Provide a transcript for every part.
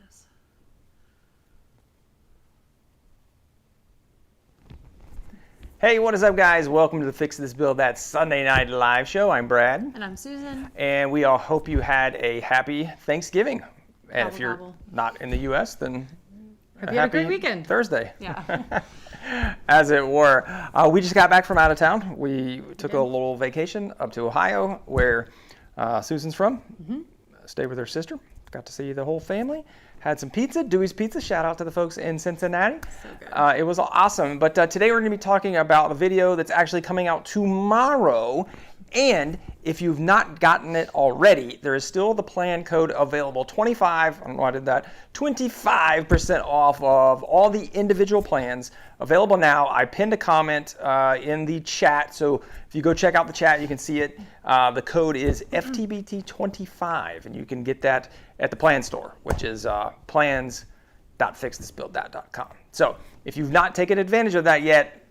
is. Hey, what is up, guys? Welcome to the Fix This Build That Sunday Night Live show. I'm Brad. And I'm Susan. And we all hope you had a happy Thanksgiving. And Gobble, if you're gobble. not in the U.S., then Hope you had a great weekend. Thursday. Yeah. As it were. We just got back from out of town. We took a little vacation up to Ohio, where Susan's from. Stayed with her sister. Got to see the whole family. Had some pizza, Dewey's Pizza. Shout out to the folks in Cincinnati. So good. It was awesome. But today we're going to be talking about a video that's actually coming out tomorrow. And if you've not gotten it already, there is still the plan code available. 25%, I don't know why I did that, 25% off of all the individual plans available now. I pinned a comment in the chat. So if you go check out the chat, you can see it. The code is FTBT25, and you can get that at the plan store, which is plans.fixthisbuildthat.com. So if you've not taken advantage of that yet,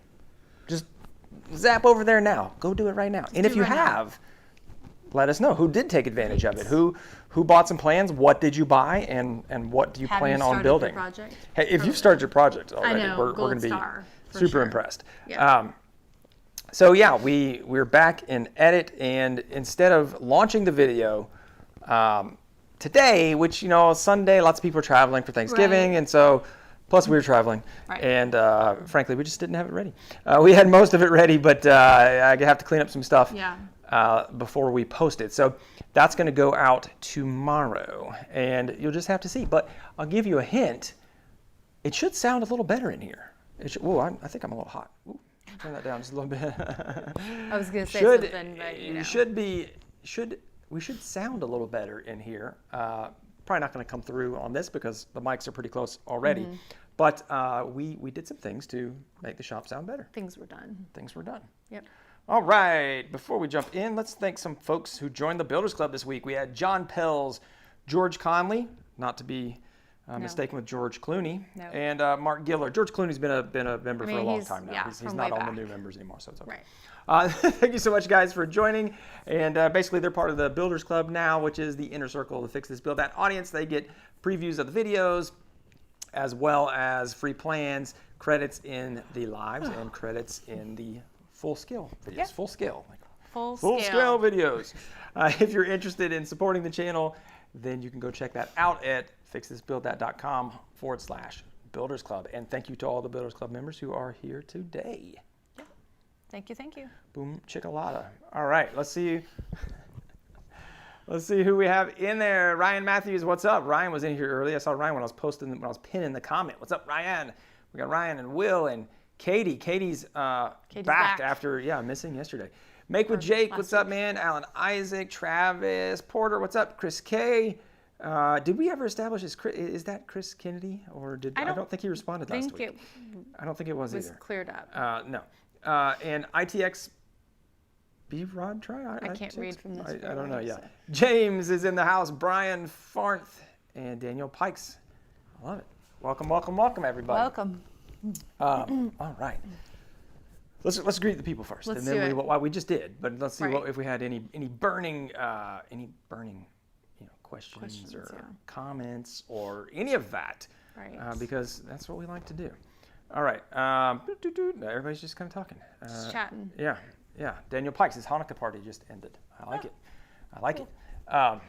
just zap over there now. Go do it right now. And if you have, let us know who did take advantage of it. Who bought some plans? What did you buy? And what do you plan on building? Project? Hey, if you've started your project already, I know, we're going to be super sure. impressed. Yeah. So yeah, we're back in edit, and instead of launching the video today, which Sunday, lots of people are traveling for Thanksgiving, Right. and so plus we were traveling, Right. and frankly, we just didn't have it ready. We had most of it ready, but I have to clean up some stuff before we post it. So that's going to go out tomorrow, and you'll just have to see. But I'll give you a hint. It should sound a little better in here. I think I'm a little hot. Ooh, turn that down just a little bit. I was going to say something, but we should sound a little better in here. Probably not going to come through on this because the mics are pretty close already. But we did some things to make the shop sound better. Things were done. Yep. All right, before we jump in, let's thank some folks who joined the Builders Club this week. We had John Pelz, George Conley, not to be mistaken with George Clooney, and Mark Gillard. George Clooney's been a member for a long time now. He's not on the new members anymore, so it's okay. Right. Thank you so much, guys, for joining. And basically, they're part of the Builders Club now, which is the inner circle of the Fix This Build That audience. They get previews of the videos, as well as free plans, credits in the lives, and credits in the full scale videos. Yeah. Full scale videos. If you're interested in supporting the channel, then you can go check that out at fixthisbuildthat.com/Builders Club. And thank you to all the Builders Club members who are here today. Yeah. Thank you. Boom chickalata. All right, let's see who we have in there. Ryan Matthews, what's up? Ryan was in here early. I saw Ryan when I was pinning the comment. What's up, Ryan? We got Ryan and Will and Katie. Katie's back after missing yesterday. Make with Jake, what's up, man? Alan Isaac, Travis, Porter, what's up? Chris K. Did we ever establish is that Chris Kennedy, or I don't think he responded last week. I don't think it was either. Cleared up. No. And ITX B-Rod try? I can't read from this. I don't know, yeah. James is in the house. Brian Farnth and Daniel Pikes. I love it. Welcome, everybody. Welcome. All right. Let's greet the people first, Let's and then do it. we just did. But let's see if we had any burning questions or comments or any of that. Right. Because that's what we like to do. All right. Everybody's just kind of talking. Just chatting. Yeah. Daniel Pikes' Hanukkah party just ended. I like it. And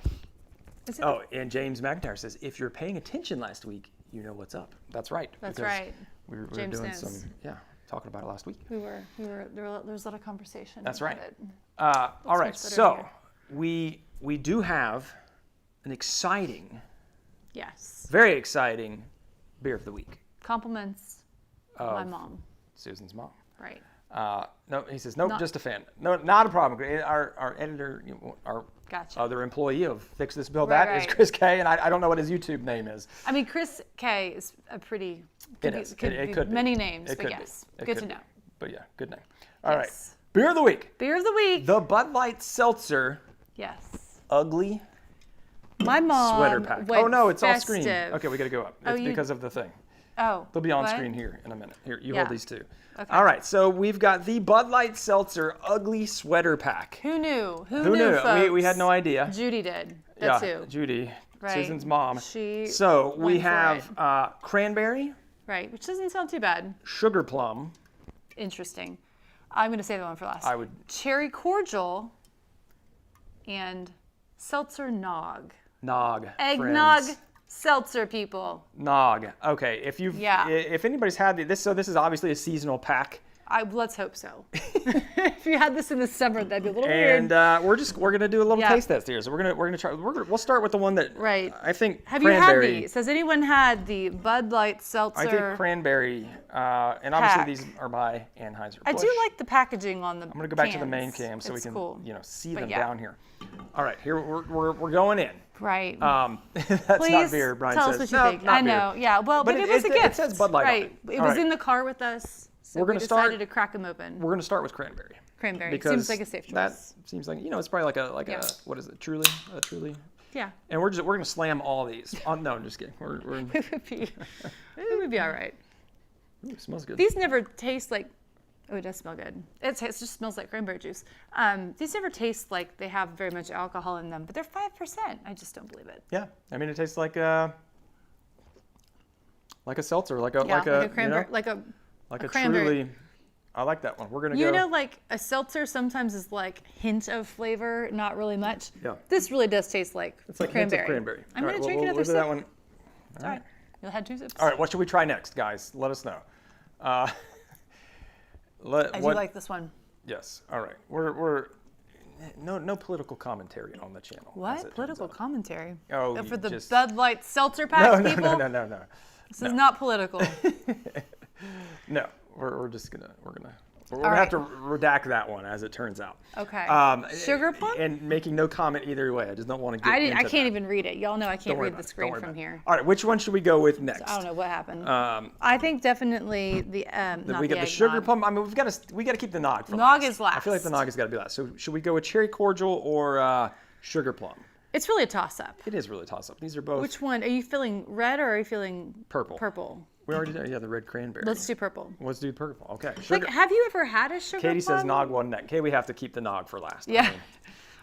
James McIntyre says, if you're paying attention last week, you know what's up. That's right. That's right. We were James doing knows. talking about it last week. We were. There was a lot of conversation. That's right. About it. All right. So we do have an exciting, very exciting beer of the week. Compliments my mom. Susan's mom. Right. No, he says, nope, just a fan. No, not a problem. Our editor, our other employee of Fix This Build That is Chris K, and I don't know what his YouTube name is. I mean, Chris K is a pretty... It could be many names, but yes. Good to know. But yeah, good name. All right. Beer of the week. The Bud Light Seltzer. Yes. Ugly My mom sweater pack. went Oh, no, it's off festive. screen. Okay, we got to go up. It's because of the thing. Oh. They'll be on screen here in a minute. Here, you hold these two. Okay. All right, so we've got the Bud Light Seltzer Ugly Sweater Pack. Who knew? Who knew, folks? We had no idea. Judy did. That's who. Judy Right. Susan's mom. She So we went for have cranberry, Right, which doesn't sound too bad. sugar plum. Interesting. I'm going to save that one for last. I would. Cherry cordial and seltzer nog. Nog. Eggnog friends. seltzer, people. Nog. Okay, Yeah. if anybody's had this, so this is obviously a seasonal pack. Let's hope so. If you had this in the summer, that'd be a little And weird. we're gonna do a little Yeah. taste test here. So we're gonna try. We'll start with the one that Right. I think Have cranberry. you had these? Has anyone had the Bud Light seltzer? I think cranberry, and obviously pack. these are by Anheuser-Busch. I do like the packaging on the I'm gonna go back to the main cans. cam so It's we can cool. see But them yeah. down here. All right, here we're going in. Right. That's not Please beer, Brian tell says. us what you No, think. not I know. beer. Yeah. Well, but it was a gift. It says Bud Light Right. on it. It All was right. in the car with us. So We're we gonna decided start- to crack them open. We're gonna start with cranberry. Cranberry. Because Seems like a safe choice. that seems like it's probably like a Yeah. what is it? Truly, a Truly. Yeah. And we're gonna slam all these. Oh, no, I'm just kidding. It would be all right. Ooh, it smells good. These never taste like. Oh, it does smell good. It just smells like cranberry juice. These never taste like they have very much alcohol in them, but they're 5%. I just don't believe it. Yeah, I mean it tastes like a seltzer, like a cranberry, like a cranberry. Truly. I like that one. We're gonna You go. know, like a seltzer sometimes is like hint of flavor, not really much. Yeah. This really does taste like It's like cranberry. hints of cranberry. I'm All gonna right, drink we'll another do sip. that one. All right. You'll have 2 sips. All right, what should we try next, guys? Let us know. I do like this one. Yes. All right. We're no political commentary on the channel. as it What? turns Political out. commentary? Oh, For the just- Bud Light seltzer pack, No, people? no. This is not political. No, we're gonna All have to redact that one as it turns out. Okay. Sugar plum? And making no comment either way. I just don't want to get into I can't that. even read it. Y'all know I can't Don't worry read about the it. Don't screen worry from about it. here. All right, which one should we go with next? I don't know what happened. I think definitely the not We got the eggnog. sugar plum. I mean, we got to keep the nog for Nog last. is last. I feel like the nog has got to be last. So should we go with cherry cordial or sugar plum? It's really a toss-up. It is really toss up. These are both Which one? Are you feeling red or are you feeling purple. purple? We already did. Yeah, the red cranberry. Let's do purple. Let's do purple. Okay. Like, Sugar. have you ever had a sugar Katie plum? says nog one neck. Okay, we have to keep the nog for last. Yeah. I mean,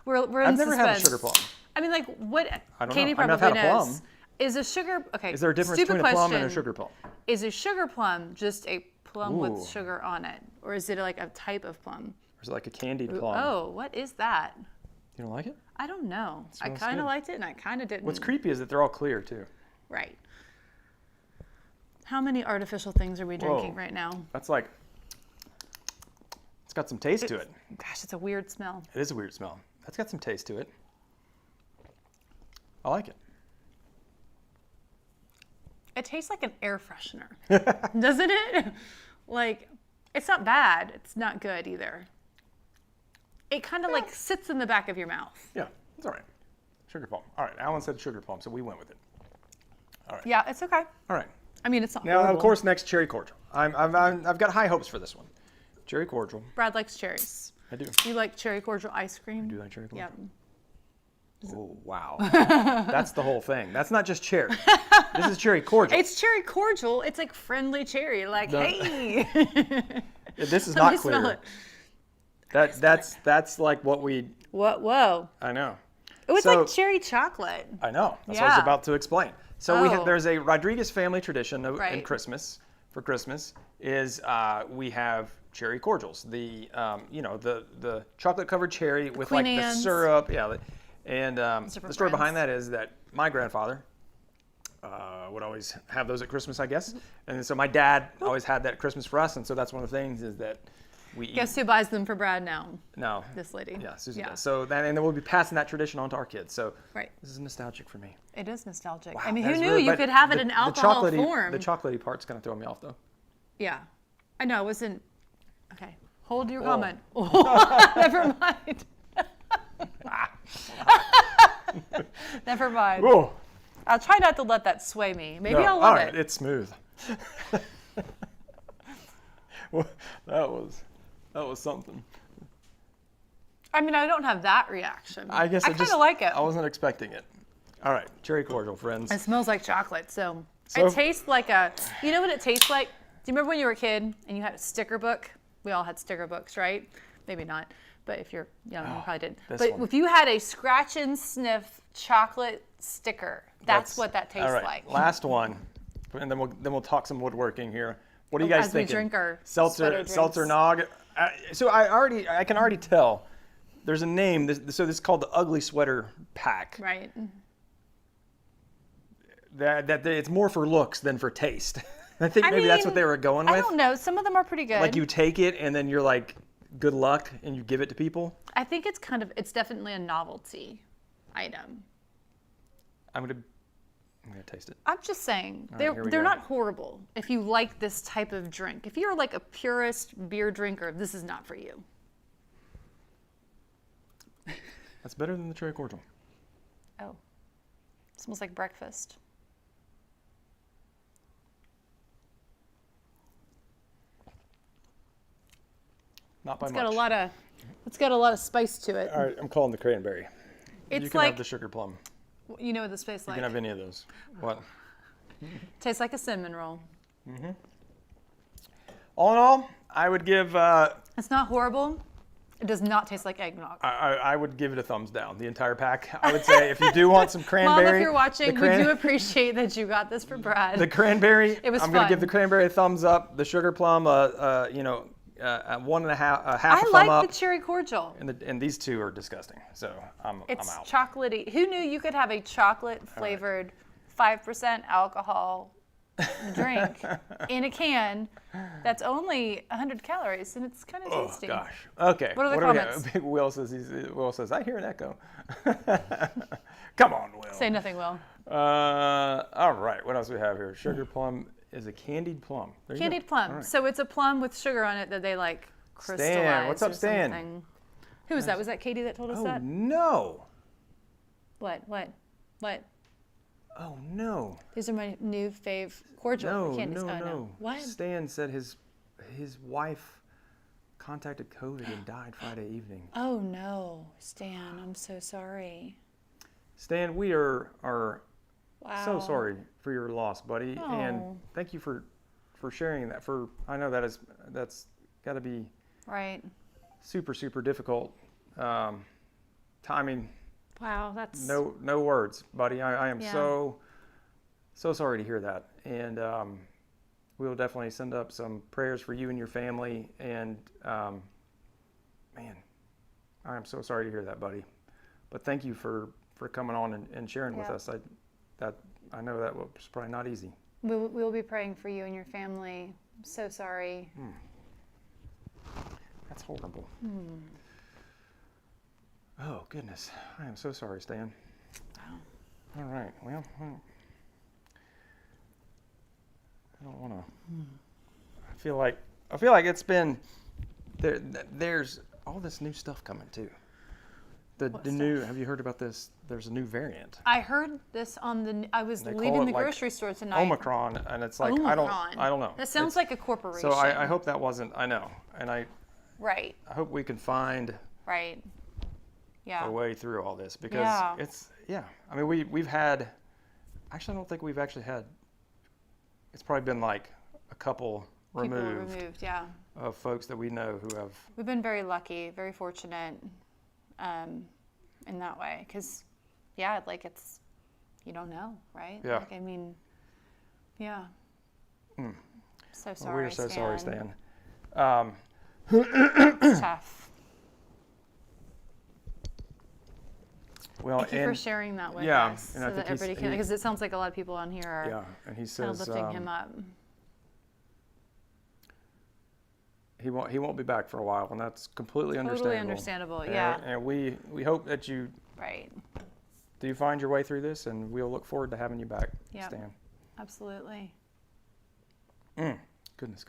We're in I've never had a suspense. sugar plum. I mean, like, what I don't Katie know. I mean, I've probably had a knows. plum. Is a sugar, okay. Is there a difference stupid between a plum and a question. sugar plum? Is a sugar plum just a plum Ooh. with sugar on it? Or is it like a type of plum? Or is it like a candied plum? Oh, what is that? You don't like it? I don't know. I smells kind good. of liked it and I kind of didn't. What's creepy is that they're all clear too. Right. How many artificial things are we drinking right now? That's like, it's got some taste to it. Gosh, it's a weird smell. It is a weird smell. That's got some taste to it. I like it. It tastes like an air freshener, doesn't it? Like, it's not bad. It's not good either. It kind of like sits in the back of your mouth. Yeah, it's all right. Sugar plum. All right, Alan said sugar plum, so we went with it. Yeah, it's okay. All right. I mean, it's not Now, horrible. of course, next cherry cordial. I've got high hopes for this one. Cherry cordial. Brad likes cherries. I do. You like cherry cordial ice cream? Do you like cherry cordial? Yeah. Oh, wow. That's the whole thing. That's not just cherry. This is cherry cordial. It's cherry cordial. It's like friendly cherry. Like, No. hey. This is Let me not smell clear. it. That's like what we. Whoa. I know. Oh, it's So- like cherry chocolate. I know. That's what I was Yeah. about to explain. So Oh. there's a Rodriguez family tradition in Right. Christmas. For Christmas is we have cherry cordials. The the chocolate covered cherry with Queen like Anne's. the syrup. Yeah. And different the story behind brands. that is that my grandfather would always have those at Christmas, I guess. And so my dad always had that at Christmas for us. And so that's one of the things is that we eat. Guess who buys them for Brad now? No. This lady. Yeah, Susan Yeah. does. So and then we'll be passing that tradition on to our kids. So Right. this is nostalgic for me. It is nostalgic. Wow, I mean, that who is knew really- you but could have it the- in the alcohol chocolatey- form? The chocolatey part's gonna throw me off though. Yeah. I know, it wasn't. Okay. Hold your Oh. comment. Never mind. Never mind. Whoa. I'll try not to let that sway me. Maybe No, I'll all love right, it. it's smooth. Well, that was something. I mean, I don't have that reaction. I guess I kind of like it. I wasn't expecting it. All right, cherry cordial, friends. It smells like chocolate, so So- it tastes like a. You know what it tastes like? Do you remember when you were a kid and you had a sticker book? We all had sticker books, right? Maybe not, but if you're young, you probably did. this But one. if you had a scratch and sniff chocolate sticker, That's what that tastes all right, like. Last one, and then we'll talk some woodworking here. What are you guys As thinking? we drink our Seltzer, drinks. Seltzer Nog. So I can already tell. There's a name. So this is called the Ugly Sweater Pack. Right. That it's more for looks than for taste. I think maybe that's what they were going with. I don't know. Some of them are pretty good. Like you take it and then you're like, good luck, and you give it to people. I think it's definitely a novelty item. I'm gonna taste it. I'm just saying, here we they're go. not horrible if you like this type of drink. If you're like a purist beer drinker, this is not for you. That's better than the cherry cordial. Oh, it smells like breakfast. Not by It's much. got a lot of spice to it. All right, I'm calling the cranberry. It's You can like, have the sugar plum. you know what this tastes You like? can have any of those. What? Tastes like a cinnamon roll. All in all, I would give. It's not horrible. It does not taste like eggnog. I would give it a thumbs down. The entire pack. I would say if you do want some Mom, cranberry. if you're watching, we do appreciate that you got this for Brad. The cranberry. It was I'm gonna fun. give the cranberry a thumbs up. The sugar plum, one and a half, half a I thumb like up. the cherry cordial. And these two are disgusting. So I'm It's out. chocolatey. Who knew you could have a chocolate flavored 5% alcohol drink in a can that's only 100 calories, and it's kind of Oh tasty. gosh. Okay. What are the do we comments? have? Will says I hear an echo. Come on, Will. Say nothing, Will. All right. What else do we have here? Sugar plum is a candied plum. There you go. Candied plum. All right. So it's a plum with sugar on it that they like crystallize. what's up, or Stan? something. Who was that? Was that Katie that told us Oh that? no. What? Oh no. These are my new fave cordial No, candies. no, Oh, no. What? Stan said his wife contacted COVID and died Friday evening. Oh no, Stan, I'm so sorry. Stan, we are Wow. so sorry for your loss, buddy, and Oh. thank you for sharing that. I know that's got to be Right. super difficult. Timing. Wow, that's No words, buddy. I am Yeah. so sorry to hear that, and we will definitely send up some prayers for you and your family. And man, I am so sorry to hear that, buddy. But thank you for coming on and sharing with Yeah. us. I know that was probably not easy. we'll be praying for you and your family. I'm so sorry. That's horrible. Oh goodness, I am so sorry, Stan. All right, well, I don't want to. I feel like it's been there. There's all this new stuff coming too. The new. stuff? Have you heard about this? There's a new variant. I heard this I was They call leaving it, the like, grocery store tonight. Omicron, and it's like Omicron. I don't know. That sounds like a corporation. So I hope that wasn't. I know, and I Right. hope we can find Right. Yeah. a way through all this because Yeah. I mean we've had. Actually, I don't think we've actually had. It's probably been like a couple People removed yeah. of folks that we know who have. We've been very lucky, very fortunate in that way. Because, yeah, like you don't know, right? Yeah. Like, I mean, yeah. So Well, sorry, we're so sorry, Stan. It's tough. Well, Thank you for sharing that with yeah, us and so I think that everybody can, he- because it sounds like a lot of people on here are yeah, and he kind says of lifting him up. he won't be back for a while, and that's completely Totally understandable. understandable, And- yeah. And we hope that you Right. do find your way through this, and we'll look forward to having you back, Yeah. Stan. Absolutely. Goodness.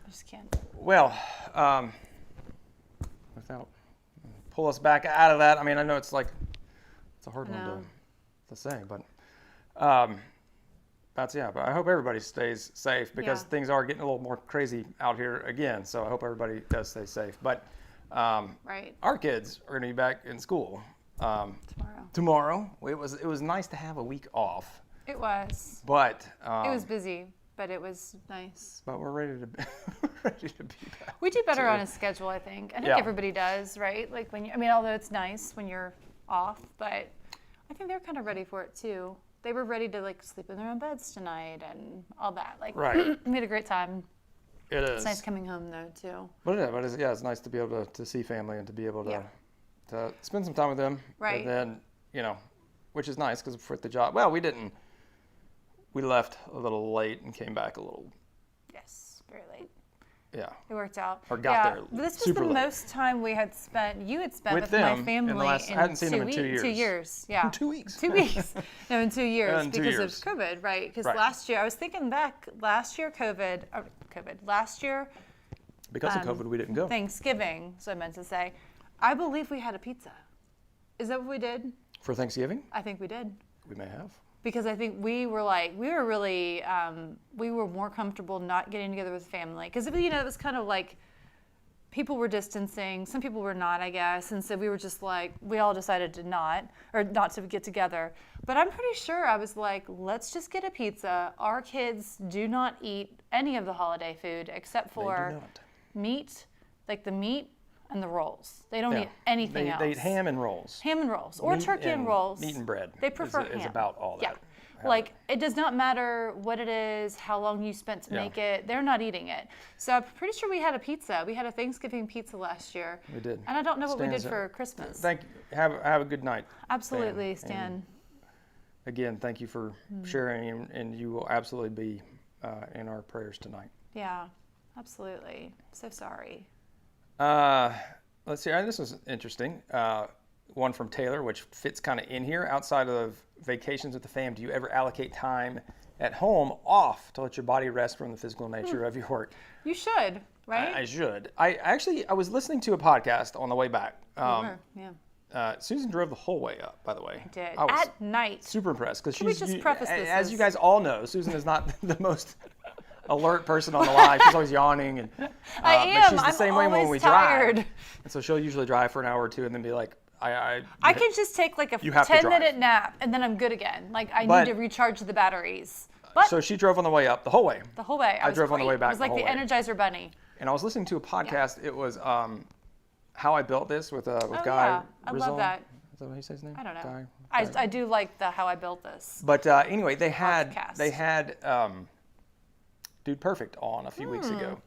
I just can't. Well, without pull us back out of that. I mean, I know it's a hard I one know. to say, but but I hope everybody stays safe because Yeah. things are getting a little more crazy out here again. So I hope everybody does stay safe. But Right. our kids are going to be back in school tomorrow. It was nice to have a week off, It was. but It was busy, but it was nice. but we're ready to be back. We do better on a schedule, I think. I think Yeah. everybody does, right? Like although it's nice when you're off, but I think they're kind of ready for it too. they were ready to like sleep in their own beds tonight and all that. Like, Right. we had a great time. It is. It's nice coming home though too. But it's nice to be able to see family and to be able to spend some time with them. Right. And then, which is nice because for the job, well, we left a little late and came back a little. Yes, very late. Yeah. It worked out. Or got there But this was super the late. most time you had spent With with them my family in the last- I hadn't seen them in 2 years. 2 years, yeah. In 2 weeks. 2 weeks. No, in 2 years In 2 because years. of COVID, right? Because Right. last year, I was thinking back, last year last year Because of COVID, we didn't go. Thanksgiving, so I meant to say, I believe we had a pizza. Is that what we did? For Thanksgiving, I think we did. we may have. Because I think we were more comfortable not getting together with family. Because, it was kind of like people were distancing. Some people were not, I guess. And so we were just like, we all decided not to get together. But I'm pretty sure I was like, let's just get a pizza. Our kids do not eat any of the holiday food except for meat, like the meat and the rolls. They don't eat anything else. They eat ham and rolls. Ham and rolls, or turkey and rolls. Meat and bread. They prefer is ham. about all that. Yeah. Like, it does not matter what it is, how long you spent to make it. They're not eating it. So I'm pretty sure we had a pizza. We had a Thanksgiving pizza last year. We did. And I don't know what we did Stan's for Christmas. Thank you. Have a good night. Absolutely, Stan. Stan. And again, thank you for sharing, and you will absolutely be in our prayers tonight. Yeah, absolutely. So sorry. Let's see. This is interesting. One from Taylor, which fits kind of in here. Outside of vacations with the fam, do you ever allocate time at home off to let your body rest from the physical nature of your work? You should, right? I should. I was listening to a podcast on the way back. Yeah. Susan drove the whole way up, by the way. I did. I was At night. super impressed because Can we just preface this as as- you guys all know, Susan is not the most alert person on the line. She's always yawning, and I am. But she's the I'm same way when always we tired. drive. And so she'll usually drive for an hour or two, and then be like, I can just take like a You have to 10-minute drive. nap, and then I'm good again. Like, I But- need to recharge the batteries. But So she drove on the way up the whole way. the whole way, I drove on the way back It was like the the whole way. Energizer Bunny. And I was listening to a podcast. It was How I Built This with Guy yeah. I Rizzo. love that. Is that what he says his name? I don't know. Guy. I do like the How I Built This. But anyway, they had Podcast. Dude Perfect on a few weeks ago,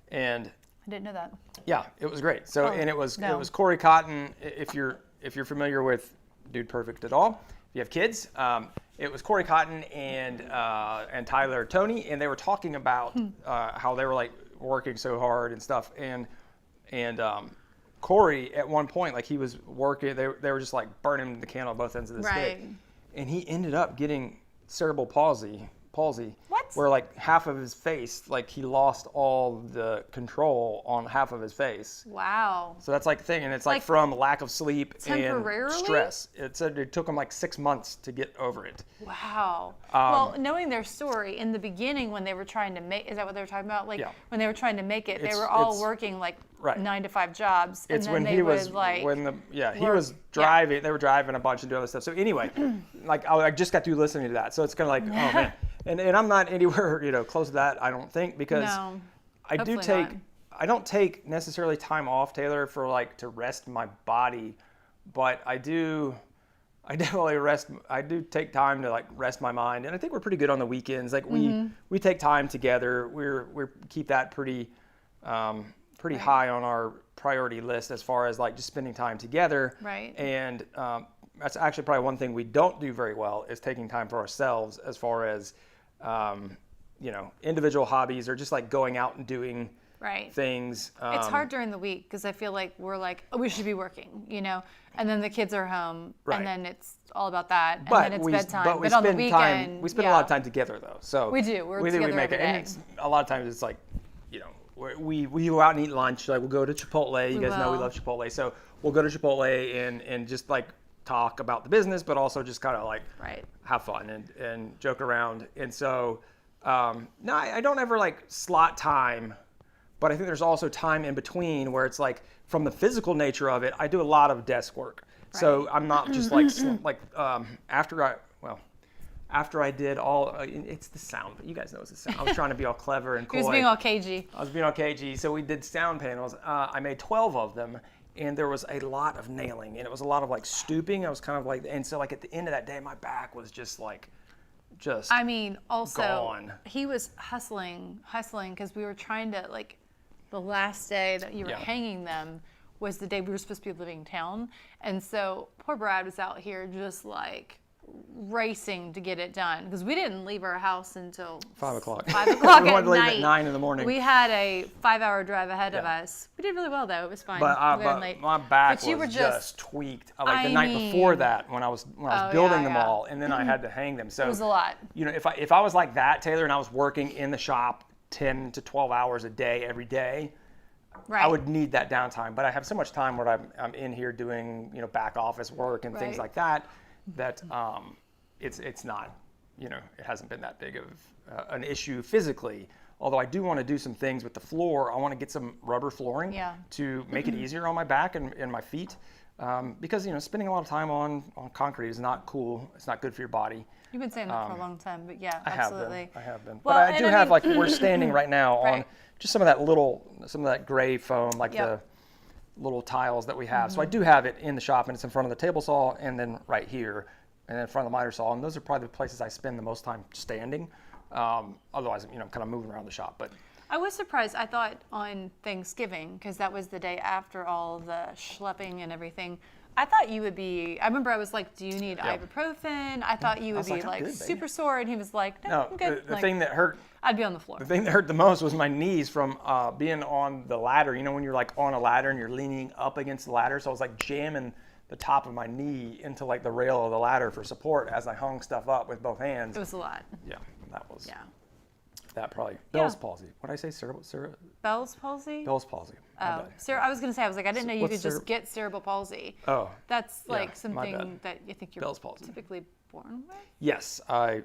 and I didn't know that. yeah, it was great. So and it was no. Corey Cotton. If you're familiar with Dude Perfect at all, if you have kids, it was Corey Cotton and Tyler Tony, and they were talking about how they were like working so hard and stuff, and Corey at one point, like he was working, they were just like burning the candle at both ends of the stick, and he ended up getting cerebral palsy. What? Where like half of his face, like he lost all the control on half of his face. Wow. So that's like the thing, and it's like Like, from lack of sleep and temporarily? stress. It said it took him like 6 months to get over it. Wow. Well, knowing their story, in the beginning when they were trying to make, is that what they were talking about? Like when they were trying to make it, they were all working like 9 to 5 jobs. It's and then when they he was would, like, he was driving. They were driving a bunch and doing other stuff. So anyway, like I just got through listening to that. So it's kind of like, oh man. And I'm not anywhere, close to that, I don't think, because No, I do hopefully take, I don't take necessarily time off, Taylor, for like to rest my body, but I do take time to like rest my mind, and I think we're pretty good on the weekends. Like we take time together. We keep that pretty high on our priority list as far as like just spending time together. Right. And that's actually probably one thing we don't do very well is taking time for ourselves as far as individual hobbies or just like going out and doing things. It's hard during the week because I feel like we're like, oh, we should be working, and then the kids are home, and then it's all about that, and then it's bedtime. But on the weekend, we spend a lot of time together though. So we do. We're together make every it, and day. it's, a lot of times it's like, we go out and eat lunch. Like we'll go to Chipotle. You guys know we love Chipotle, so we'll go to Chipotle and just like talk about the business, but also just kind of like have fun and joke around. And so, no, I don't ever like slot time, but I think there's also time in between where it's like from the physical nature of it, I do a lot of desk work. So I'm not just like, after I did all, it's the sound, but you guys know it's the sound. I was trying to be all clever and coy. He was being all cagey. I was being all cagey. So we did sound panels. I made 12 of them. And there was a lot of nailing, and it was a lot of like stooping. I was kind of like, and so like at the end of that day, my back was just like just I mean, also, gone. he was hustling, because we were trying to, like, the last day that you were hanging them was the day we were supposed to be leaving town. And so poor Brad was out here just, like, racing to get it done because we didn't leave our house until 5 o'clock. 5 o'clock we at wanted to leave night. at 9 in the morning. We had a 5-hour drive ahead of us. We did really well though. It was fine. But, We got in late. my back But you was were just tweaked. Like I the night before mean- that, when I was Oh, building yeah, them yeah. all, and then I had to hang them. So It was a lot. You know, if I was like that, Taylor, and I was working in the shop 10 to 12 hours a day every day, Right. I would need that downtime. But I have so much time where I'm in here doing, you know, back office work and things Right. like that, that it's not, you know, it hasn't been that big of an issue physically. Although I do want to do some things with the floor. I want to get some rubber flooring to make it easier on my back and my feet. Because, you know, spending a lot of time on concrete is not cool. It's not good for your body. You've been saying that for a long time, but yeah, I absolutely. have been. Well, but I and do I have, mean- like, we're standing right now on Right. just some of that gray foam, like the little tiles that we have. So I Mm-hmm. do have it in the shop, and it's in front of the table saw, and then right here, and then in front of the miter saw. And those are probably the places I spend the most time standing. Otherwise, you know, I'm kind of moving around the shop. But I was surprised. I thought on Thanksgiving, because that was the day after all the schlepping and everything, I thought you would be, I remember I was like, do you need ibuprofen? I thought you would was be like, I'm like good, baby. super sore. And he was like, no, I'm good. the Like, thing that hurt. I'd be on the floor. The thing that hurt the most was my knees from being on the ladder. You know, when you're like on a ladder and you're leaning up against the ladder. So I was like jamming the top of my knee into like the rail of the ladder for support as I hung stuff up with both hands. It was a lot. Yeah, that was. Yeah. That probably. Bell's palsy. What did I say? Cerebral? Bell's palsy? Bell's palsy. My bad. I was going to say, I was like, I didn't know you What's could just get cerebral palsy. Oh. That's Yeah, like my something bad. that you think you're Bell's palsy. typically born with? Yes, I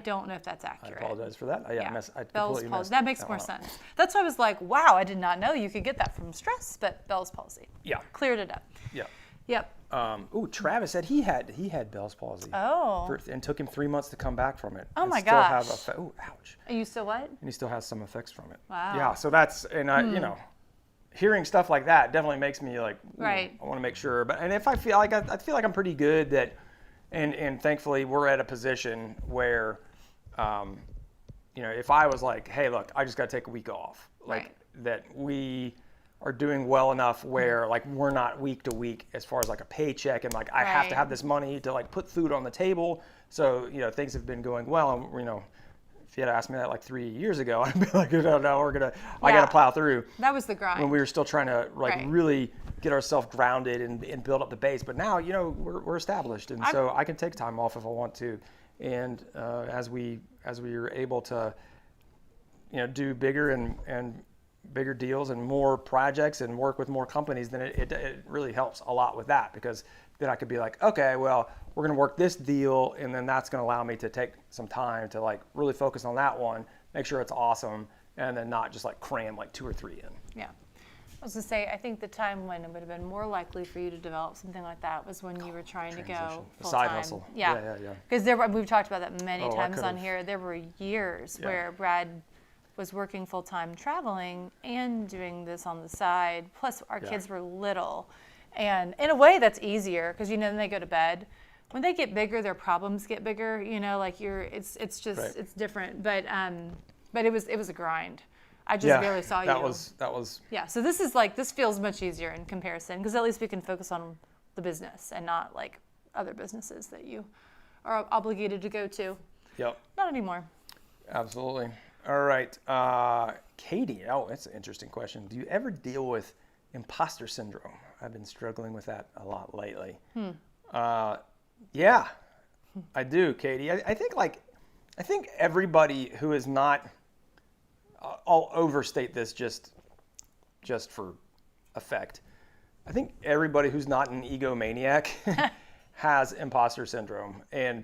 don't know if that's I accurate. apologize for that. I Bell's completely palsy. missed That makes that more one up. sense. That's why I was like, wow, I did not know you could get that from stress, but Bell's palsy. Yeah. Cleared it up. Yeah. Yep. Travis said he had Bell's palsy. Oh. And took him 3 months to come back from it. Oh and my still gosh. Have ouch. Are you still what? And he still has some effects from it. Wow. Yeah, so that's, and I, you know, hearing stuff like that definitely makes me like, ooh, Right. I want to make sure. But, and if I feel like, I feel like I'm pretty good that, and thankfully we're at a position where, you know, if I was like, hey, look, I just got to take a week off, like Right. that we are doing well enough where like we're not week to week as far as like a paycheck and like I have to Right. have this money to like put food on the table. So, you know, things have been going well. And, you know, if you had asked me that like 3 years ago, I'd be like, no, I got to plow through. That was the grind. When we were still trying to like Right. really get ourselves grounded and build up the base. But now, you know, we're established. And so I can take time off if I want to. And as we are able to, you know, do bigger and bigger deals and more projects and work with more companies, then it really helps a lot with that, because then I could be like, okay, well, we're going to work this deal, and then that's going to allow me to take some time to like really focus on that one, make sure it's awesome, and then not just like cram like 2 or 3 in. Yeah. I was going to say, I think the time when it would have been more likely for you to develop something like that was when you were trying to go Transition. The full-time. side hustle. Yeah. Yeah. Because we've talked about that many Oh, I times on could've- here. There were years Yeah. where Brad was working full-time traveling and doing this on the side. Plus our kids were little. And in a way that's easier because, you know, then they go to bed. When they get bigger, their problems get bigger, you know, like it's just, Right. it's different. But it was a grind. I just barely saw you. That was. Yeah, so this feels much easier in comparison because at least we can focus on the business and not like other businesses that you are obligated to go to. Yep. Not anymore. Absolutely. All right. Katie, that's an interesting question. Do you ever deal with imposter syndrome? I've been struggling with that a lot lately. Yeah, I do, Katie. I think everybody who is not, I'll overstate this just for effect. I think everybody who's not an egomaniac has imposter syndrome. And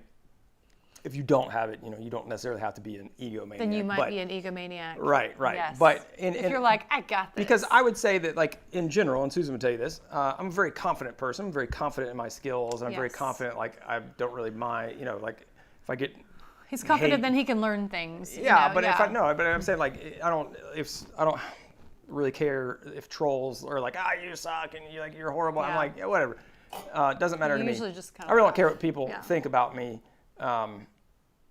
if you don't have it, you know, you don't necessarily have to be an egomaniac. Then you might be an egomaniac. Right. Yes. But if you're like, I got this. because I would say that, like, in general, and Susan would tell you this, I'm a very confident person. I'm very confident in my skills, and I'm very Yes. confident. Like, I don't really mind, you know, like if I get. He's confident, hate- then he can learn things. you Yeah, know? but if I'm saying, like, I don't really care if trolls are like, you suck and you're horrible. I'm Yeah. like, yeah, whatever. It doesn't matter You to me. usually just kind I of really don't laugh. care what people Yeah. think about me.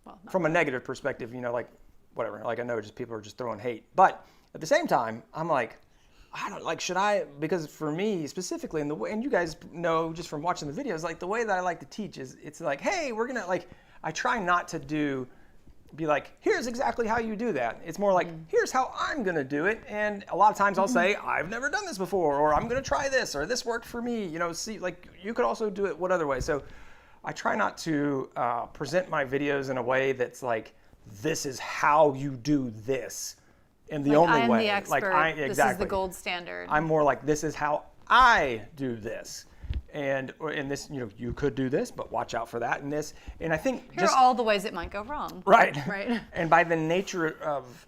Well, from a negative perspective, like whatever. Like I know just people are just throwing hate, but at the same time, I'm like, I don't like. Should I? Because for me specifically, and you guys know just from watching the videos, like the way that I like to teach is it's like, hey, we're gonna like. I try not to be like, here's exactly how you do that. It's more like, here's how I'm gonna do it. And a lot of times I'll say, I've never done this before, or I'm gonna try this, or this worked for me. See, like you could also do it what other way. So I try not to present my videos in a way that's like, this is how you do this. In the only I'm way. the expert. Exactly. This is the gold standard. I'm more like, this is how I do this. And in this, you could do this, but watch out for that and this. And I think Here are all the ways it might go wrong. Right. Right. And by the nature of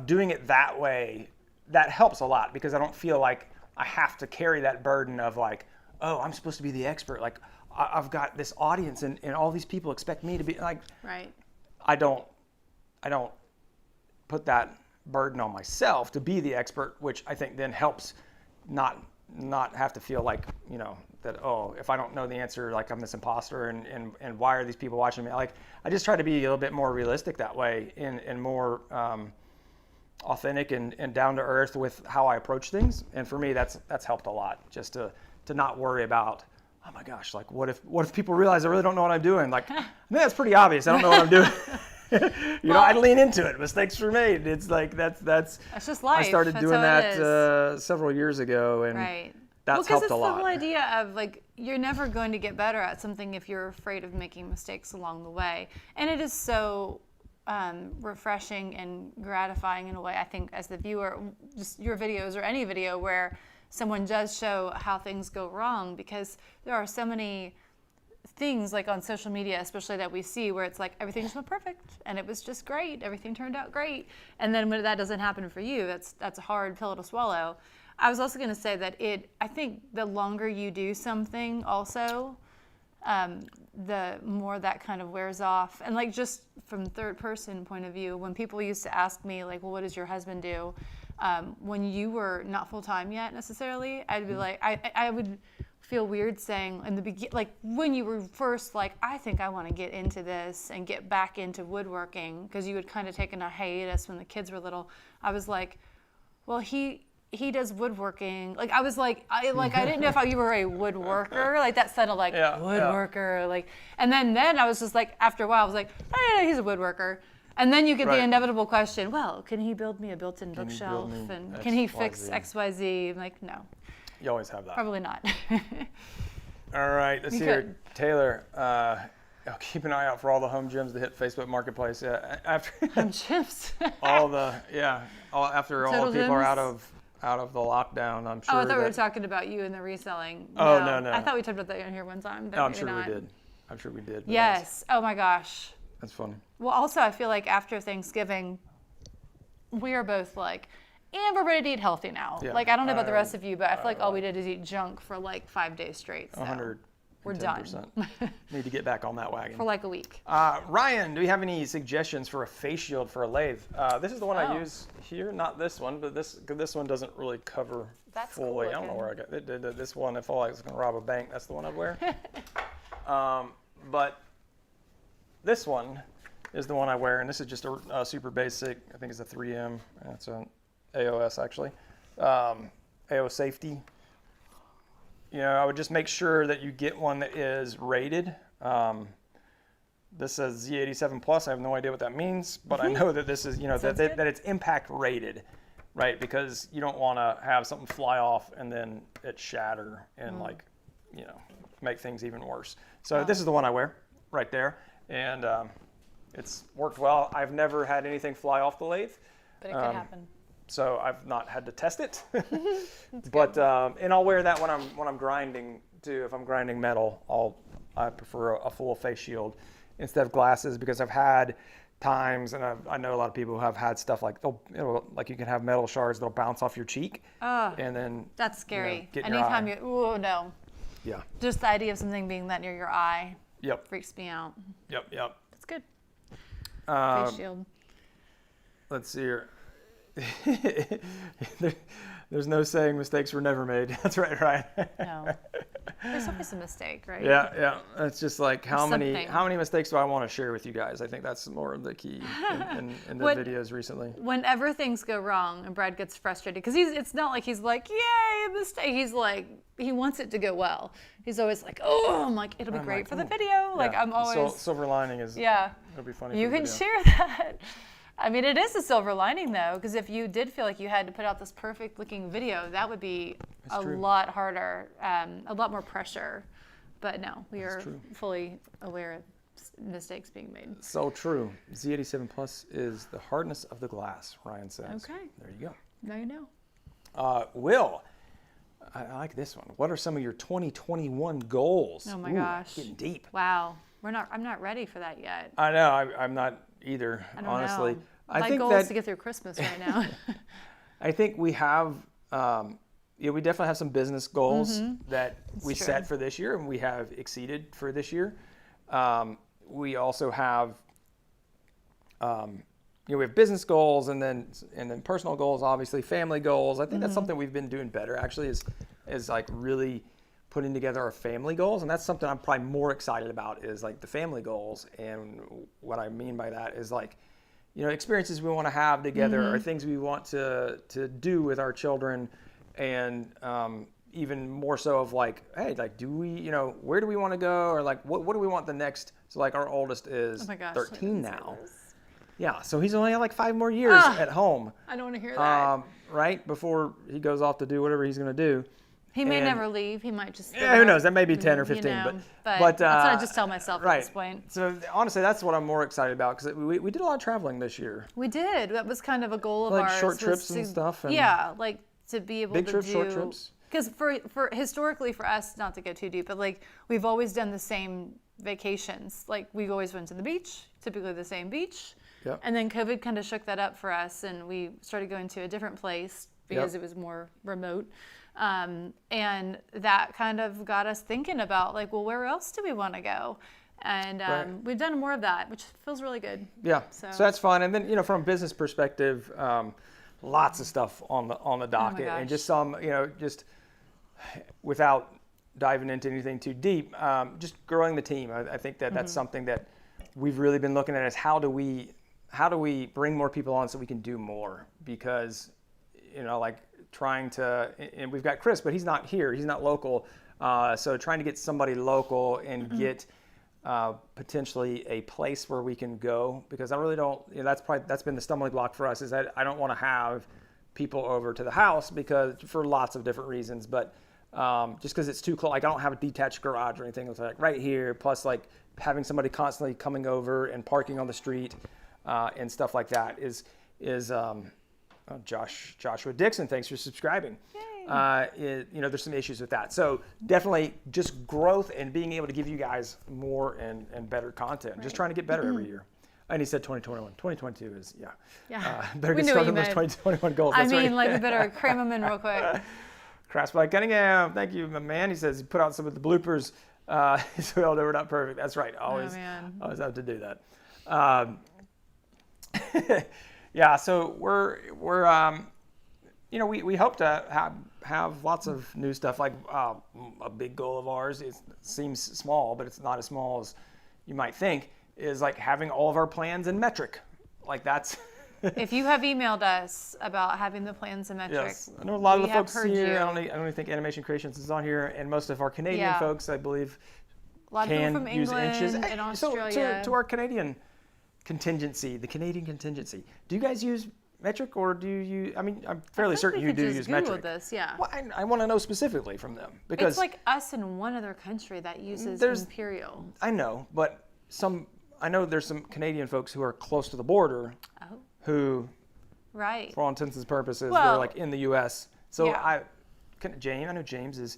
doing it that way, that helps a lot because I don't feel like I have to carry that burden of like, oh, I'm supposed to be the expert. Like I've got this audience and all these people expect me to be like. Right. I don't put that burden on myself to be the expert, which I think then helps not have to feel like, that, oh, if I don't know the answer, like I'm this imposter and why are these people watching me? Like, I just try to be a little bit more realistic that way and more authentic and down to earth with how I approach things. And for me, that's helped a lot just to not worry about, oh my gosh, like what if people realize I really don't know what I'm doing? Like, I mean, that's pretty obvious. I don't know what I'm doing. I lean into it. Mistakes were made. It's like that's just life. I started That's doing how that several years ago, and right. that's helped a lot. Because it's the whole idea of like you're never going to get better at something if you're afraid of making mistakes along the way, and it is so refreshing and gratifying in a way. I think as the viewer, just your videos or any video where someone does show how things go wrong, because there are so many things like on social media, especially that we see where it's like everything just went perfect and it was just great, everything turned out great, and then when that doesn't happen for you, that's a hard pill to swallow. I was also going to say that I think the longer you do something also, the more that kind of wears off. And like just from third person point of view, when people used to ask me like, well, what does your husband do? When you were not full time yet necessarily, I'd be like, I would feel weird saying in the beginning, like when you were first like, I think I want to get into this and get back into woodworking, because you had kind of taken a hiatus when the kids were little. I was like, well, he does woodworking. Like I was like, I didn't know if you were a woodworker. Like that sounded like woodworker. Like, and then I was just like, after a while, I was like, oh, yeah, he's a woodworker. And then you get the inevitable question, well, can he build me a built-in bookshelf? And can he fix XYZ? I'm like, no. You always have that. Probably not. All right, let's see here. Taylor, I'll keep an eye out for all the home gyms that hit Facebook Marketplace. Yeah, after home gyms. After all the people are out of the lockdown, I'm sure. Oh, I thought we were talking about you and the reselling. No. I thought we talked about that in here one time. No, I'm sure we did. I'm sure we did. Yes. Oh my gosh. That's funny. Well, also I feel like after Thanksgiving, we are both like, and we're ready to eat healthy now. Yeah. Like, I don't know about the rest of you, but I feel like all we did is eat junk for like 5 days straight. So 110%. We're done. Need to get back on that wagon. For like a week. Ryan, do we have any suggestions for a face shield for a lathe? This is the one I use here, not this one, but this one doesn't really cover fully. Cool. I don't know where I got it. This one, if I was going to rob a bank, that's the one I'd wear. But this one is the one I wear, and this is just a super basic. I think it's a 3M. It's an AOS actually. AO safety. I would just make sure that you get one that is rated. This says Z87 plus. I have no idea what that means, but I know that this is, that it's impact rated, right? Because you don't want to have something fly off and then it shatter and make things even worse. So this is the one I wear right there, and it's worked well. I've never had anything fly off the lathe. But it could happen. So I've not had to test it, but and I'll wear that when I'm grinding too. If I'm grinding metal, I prefer a full face shield instead of glasses, because I've had times, and I know a lot of people who have had stuff like like you can have metal shards that'll bounce off your cheek, and then that's scary. Get Anytime your eye. Oh no. Yeah. Just the idea of something being that near your eye. Yep. Freaks me out. Yep. That's good. Face shield. Let's see here. There's no saying mistakes were never made. That's right, right? No. There's always a mistake, right? Yeah. It's just like how many something. mistakes do I want to share with you guys? I think that's more of the key in the videos recently. Whenever things go wrong and Brad gets frustrated, because it's not like he's like, yay, a mistake. He's like, he wants it to go well. He's always like, oh, I'm like, it'll be great for the video. Like, I'm always. Silver lining is. Yeah. It'll be funny. You can share that. I mean, it is a silver lining, though, because if you did feel like you had to put out this perfect-looking video, that would be lot harder, a lot more pressure. But no, we are fully aware of mistakes being made. So true. Z87 Plus is the hardness of the glass, Ryan says. Okay. There you go. Now you know. Will, I like this one. What are some of your 2021 goals? Oh my gosh. Getting deep. Wow. I'm not ready for that yet. I know. I'm not either, I don't honestly. know. I My think goal that is to get through Christmas right now. I think we have, we definitely have some business goals that we set for this year, and we have exceeded for this year. We also have, we have business goals, and then personal goals, obviously, family goals. I think that's something we've been doing better, actually, is like really putting together our family goals, and that's something I'm probably more excited about, is like the family goals. And what I mean by that is like, experiences we want to have together, or things we want to do with our children, and even more so of like, hey, like, do we, where do we want to go, or like, what do we want the next? So like, our oldest is 13 now. Yeah, so he's only got like 5 more years at home. I don't want to hear that. Right before he goes off to do whatever he's going to do. He may never leave. He might just. Yeah, who knows? That may be 10 or 15, but that's what I just tell myself at this point. So honestly, that's what I'm more excited about, because we did a lot of traveling this year. We did. That was kind of a goal of like ours. Short trips and stuff. And like to be able big to trips, do. short trips. Because for historically for us, not to go too deep, but like we've always done the same vacations. Like we always went to the beach, typically the same beach. Yep. And then COVID kind of shook that up for us, and we started going to a different place because it was more remote. And that kind of got us thinking about like, well, where else do we want to go? And we've done more of that, which feels really good. Yeah, so that's fun. And then, from a business perspective, lots of stuff on the docket, and just some, just without diving into anything too deep, just growing the team. I think that's something that we've really been looking at, is how do we bring more people on so we can do more? Because, like trying to, and we've got Chris, but he's not here, he's not local. So trying to get somebody local and get potentially a place where we can go, because I really don't, that's been the stumbling block for us, is that I don't want to have people over to the house, because for lots of different reasons, but just because it's too close. Like I don't have a detached garage or anything. It's like right here, plus like having somebody constantly coming over and parking on the street and stuff like that is Joshua Dixon, thanks for subscribing. There's some issues with that. So definitely just growth and being able to give you guys more and better content. Just trying to get better every year. And he said 2021. 2022 is, better get started on those 2021 goals. That's we better cram them in real quick. Crash by Cunningham, thank you, my man. He says he put out some of the bloopers, so although we're not perfect. That's right, always have to do that. So we're we hope to have lots of new stuff. Like a big goal of ours, it seems small, but it's not as small as you might think, is like having all of our plans in metric. Like that's. If you have emailed us about having the plans in metric, yes, I know a lot of the folks here. I don't even think Animation Creations is on here, and most of our Canadian folks, I believe, a lot of people from England and Australia. So to our Canadian contingency, the Canadian contingency, do you guys use metric, or do you? I mean, I'm fairly certain you do use metric. This, Well, I want to know specifically from them, because it's like us in one other country that uses imperial. I know, but I know there's some Canadian folks who are close to the border. Who, for all intents and purposes, they're like in the U.S. So I know James is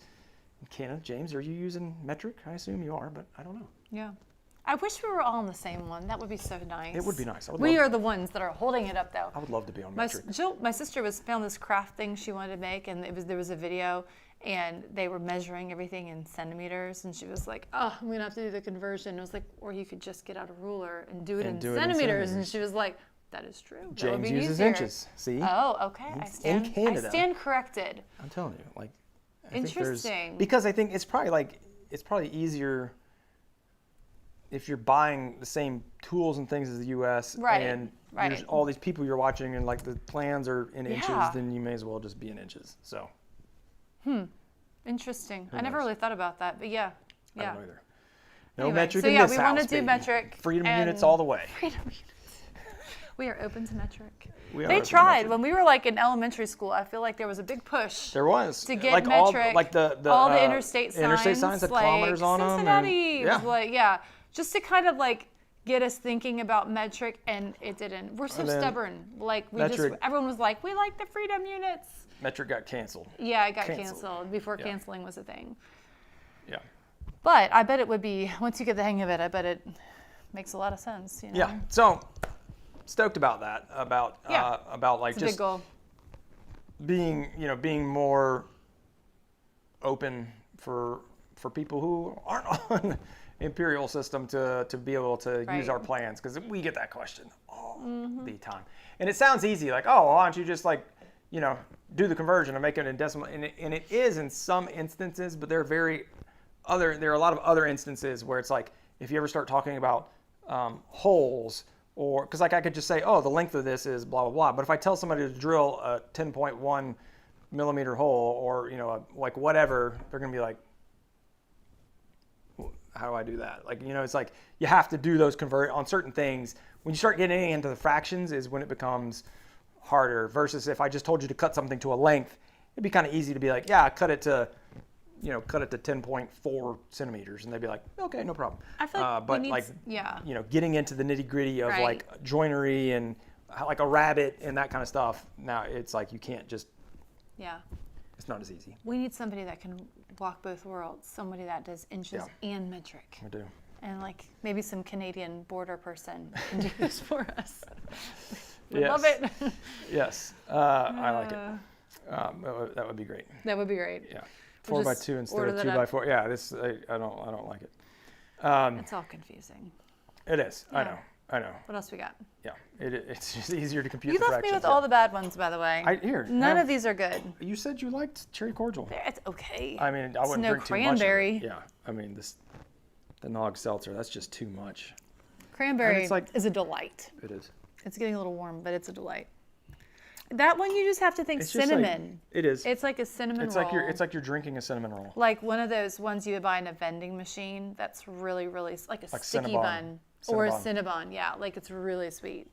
in Canada. James, are you using metric? I assume you are, but I don't know. Yeah. I wish we were all on the same one. That would be so nice. It would be nice. We are the ones that are holding it up, though. I would love to be on metric. My sister found this craft thing she wanted to make, and there was a video, and they were measuring everything in centimeters, and she was like, "Oh, I'm gonna have to do the conversion." It was like, or you could just get out a ruler and do it in centimeters. And she was like, That is true. That would James be uses easier. inches. See? Oh, okay. In Canada. I stand corrected. I'm telling you, like. I think Interesting. because I think it's probably easier if you're buying the same tools and things as the U.S. Right, and right. there's all these people you're watching and like the plans are in Yeah. inches, then you may as well just be in inches. So. Interesting. Who I never knows? really thought about that, but yeah. I don't know either. No Anyway, metric so in yeah, this we house, want to do baby. metric. Freedom and units all the way. Freedom units. We are open to metric. We are They open to tried metric. when we were like in elementary school. I feel like there was a big push There was to get like metric. all like the all the interstate signs. Interstate signs had like kilometers on them. Cincinnati was Yeah. like just to kind of like get us thinking about metric, and it didn't. We're so And then stubborn. Like metric- everyone was like, we like the freedom units. Metric got canceled. Yeah, it got Canceled. canceled before Yeah. canceling was a thing. Yeah. But I bet it would be, once you get the hang of it, I bet it makes a lot of sense. You know? Yeah. So stoked about that. About like It's a just big goal. being more open for people who aren't on imperial system to be able to use Right. our plans, because we get that question all the time. And it sounds easy, like, oh, why don't you just like do the conversion and make it in decimal, and it is in some instances, but there are a lot of other instances where it's like, if you ever start talking about holes, or because like I could just say, oh, the length of this is blah blah blah, but if I tell somebody to drill a 10.1 millimeter hole, or like whatever, they're gonna be like, how do I do that? Like, it's like you have to do those convert on certain things. When you start getting into the fractions is when it becomes harder, versus if I just told you to cut something to a length, it'd be kind of easy to be like, yeah, cut it to 10.4 centimeters, and they'd be like, okay, no problem. I feel like but we need, like, getting into the nitty gritty of Right. like joinery and like a rabbit and that kind of stuff, now it's like you can't just, Yeah. it's not as easy. We need somebody that can walk both worlds, somebody that does inches and metric. We do. And like maybe some Canadian border person can do this for us. We Yes. love it. Yes, I like it. That would be great. That would be great. Yeah, We'll 4x2 just instead order of that 2x4. Yeah, this I don't like it. It's all confusing. It is. Yeah. I know. What else we got? Yeah, it's just easier to compute You the left fractions. me with all the bad ones, by the way. None have- of these are good. You said you liked cherry cordial. It's okay. I mean, I It's wouldn't no drink cranberry. too much of it. Yeah, I mean the Nog Seltzer, that's just too much. Cranberry it's like- is a delight. It is. It's getting a little warm, but it's a delight. That one you just have to think It's just like- cinnamon. it is. It's like a cinnamon It's roll. like you're drinking a cinnamon roll. Like one of those ones you would buy in a vending machine that's really, really like a Like sticky Cinnabon. bun. Or a Cinnabon. Cinnabon, yeah. Like it's really sweet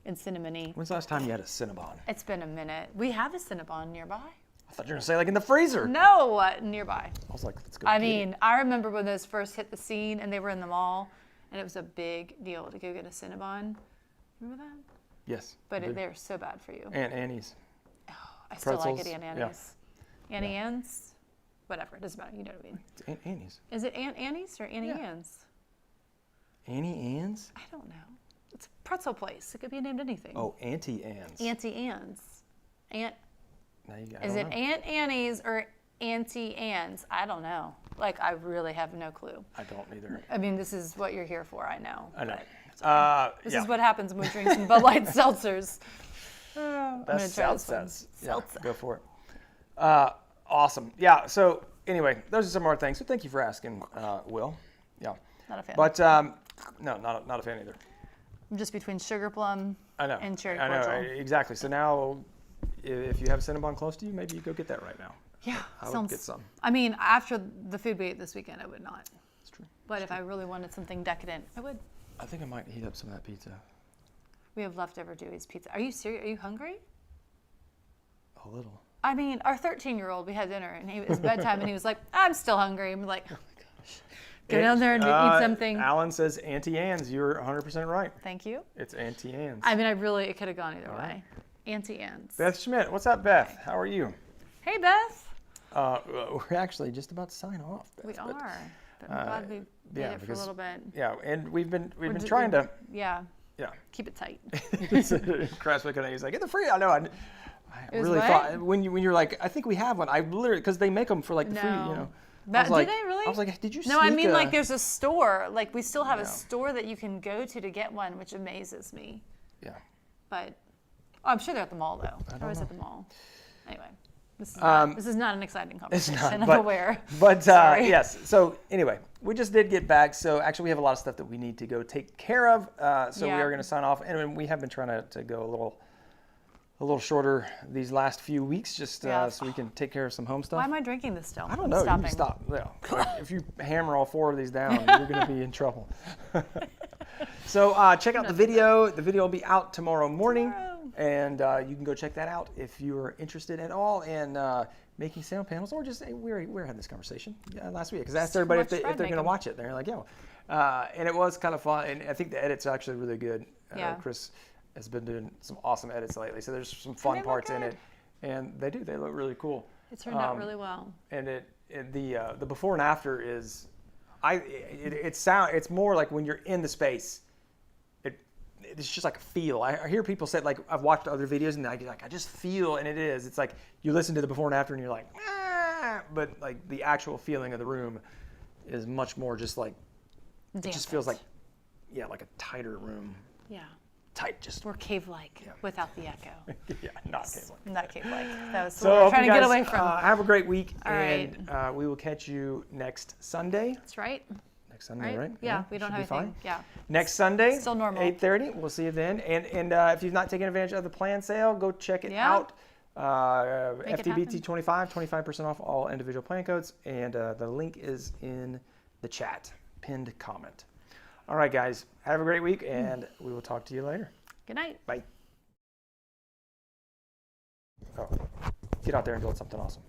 and cinnamony. When's the last time you had a Cinnabon? It's been a minute. We have a Cinnabon nearby. I thought you were gonna say like in the freezer. No, nearby. I was like, let's go. I get it. mean, I remember when those first hit the scene and they were in the mall, and it was a big deal to go get a Cinnabon. Remember that? Yes. But I do. they're so bad for you. Aunt Annie's. I still like it, pretzels, Aunt yeah. Annie's. Annie Ann's? Whatever, it doesn't matter. You know what I mean. It's Aunt Annie's. Is it Aunt Annie's or Annie Yeah. Ann's? Annie Ann's? I don't know. It's a pretzel place. It could be named anything. Oh, Auntie Ann's. Auntie Ann's. Aunt. Now you got. Is it Aunt Annie's or Auntie Ann's? I don't know. Like, I really have no clue. I don't either. I mean, this is what you're here for, I know. I know. but This yeah. is what happens when we drink some Bud Light seltzers. I'm That's gonna try this one. Seltzer. Yeah, Seltzer. go for it. Awesome. Yeah. So anyway, those are some more things. So thank you for asking, Will. Yeah. Not a fan. But no, not a fan either. I'm just between sugar plum I know. and cherry I know cordial. exactly. So now, if you have Cinnabon close to you, maybe you go get that right now. Yeah, I would sounds. get some. I mean, after the food we ate this weekend, I would not. It's true. But if I really wanted something decadent, I would. I think I might heat up some of that pizza. We have leftover Dewey's pizza. Are you serious? Are you hungry? A little. I mean, our 13-year-old, we had dinner, and it was bedtime, and he was like, I'm still hungry. I'm like, go down there and eat something. Alan says Auntie Anne's. You're 100% right. Than't you. It's Auntie Anne's. I mean, it could have gone either way. Auntie Anne's. Beth Schmidt. What's up, Beth? How are you? Hey, Beth. We're actually just about to sign off, Beth. We but, are. But I'm glad we did it for a little bit. Yeah, and we've been d- trying to. Yeah, Yeah. keep it tight. Crash looking at you, he's like, get the free. I know. I It was really what? thought when you're like, I think we have one. I literally, because they make them for like the free, No. you know. But, I was like, do they really? I was like, did you? No, I sneak mean, a- like, there's a store. Like, we still have a Yeah. store that you can go to get one, which amazes me. Yeah. But I'm sure they're at the mall though. They're always at the mall. Anyway, this is not an exciting conversation. I'm aware. But yes. So anyway, we just did get back. So actually, we have a lot of stuff that we need to go take care of. So we are going to sign off, and we have been trying to go a little shorter these last few weeks, just so we can take care of some home stuff. Why am I drinking this still? I don't know. You can stop. Yeah. If you hammer all 4 of these down, you're going to be in trouble. So check out the video. The video will be out tomorrow morning, and you can go check that out if you're interested at all in making sound panels, or just we had this conversation last week, because I asked everybody if they're going to watch it. They're like, yo, and it was kind of fun, and I think the edit's actually really good. Chris has been doing some awesome edits lately, so there's some fun parts in it, and they look really cool. It turned out really well. And the before and after is, it's more like when you're in the space, it's just like a feel. I hear people say, like, I've watched other videos and I just feel, and it's like you listen to the before and after and you're like, but like the actual feeling of the room is much more just like, it just feels like, like a tighter room. Yeah. Tight, just more cave-like without the echo. Not cave-like. Not cave-like. That was so what we're trying to get away from. Have a great week, All and we will catch you next Sunday. That's right. Next Sunday, right? Yeah, we don't have anything. Yeah. Next Sunday, still normal. 8:30. We'll see you then. And if you've not taken advantage of the plan sale, go check it out. FTBT 25% off all individual plan codes, and the link is in the chat, pinned comment. All right, guys, have a great week, and we will talk to you later. Good night. Bye. Oh, get out there and build something awesome.